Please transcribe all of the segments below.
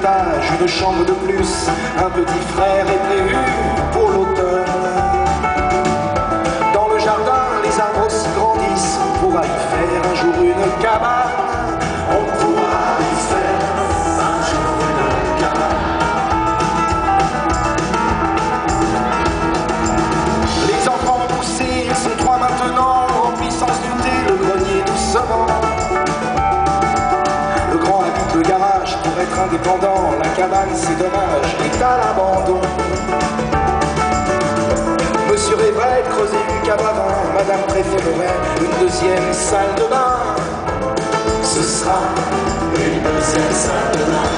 étage, une chambre de plus, un petit frère est prévu pour l'automne. Dans le jardin, les arbres aussi grandissent, on pourra y faire un jour une cabane. On pourra y faire un jour une cabane. Les enfants ont poussé, ils sont trois maintenant, remplis sans se douter le grenier doucement. Le grand habite le garage pour être indépendant, la cabane c'est dommage, est à l'abandon. Monsieur rêverait de creuser une cave à vin, madame préférerait une deuxième salle de bain. Ce sera une deuxième salle de bain.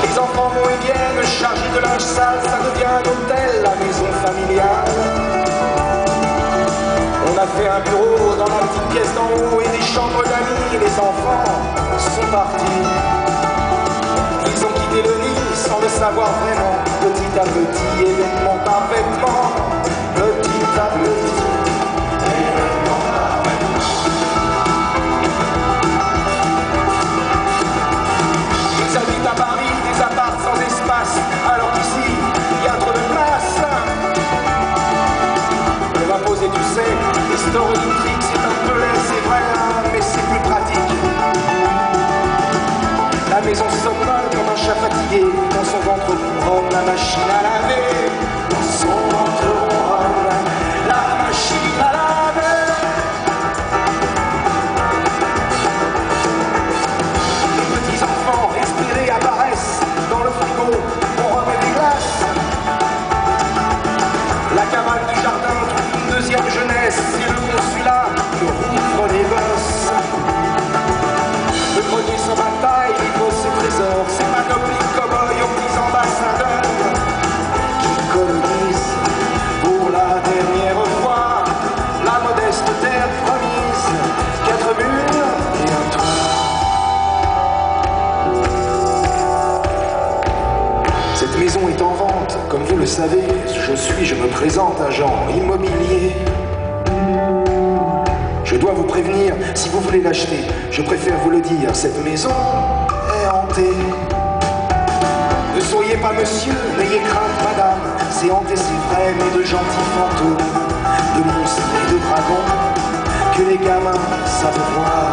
Les enfants vont et viennent chargés de linge sale, ça devient un hôtel, la maison familiale. On a fait un bureau dans la petite pièce d'en haut et des chambres d'amis, les enfants sont partis. Ils ont quitté le nid sans le savoir vraiment, petit à petit, événement par vêtement, petit à petit. Ils habitent à Paris, des apparts sans espace, alors qu'ici, il y a trop de place. On va poser, tu sais, l'histoire électrique, c'est un peu laid, c'est vrai, mais c'est plus pratique. La maison somnole comme un chat fatigué, dans son ventre ronronne la machine à laver. Dans son ventre ronronne la machine à laver. Les petits enfants respirés apparaissent dans le frigo, on remet des glaces. La cabane du jardin trouve une deuxième jeunesse, et le consulat que rouvre les bosses. Le grenier sans bataille, livre ses trésors, ses panoplies de cow-boys aux petits ambassadeurs qui colonisent pour la dernière fois la modeste terre promise, 4 murs et un toit. Cette maison est en vente, comme vous le savez, je me présente agent immobilier. Je dois vous prévenir, si vous voulez l'acheter, je préfère vous le dire, cette maison est hantée. Ne soyez pas monsieur, n'ayez crainte madame, c'est hanté, c'est vrai, mais de gentils fantômes, de monstres et de dragons, que les gamins savent voir.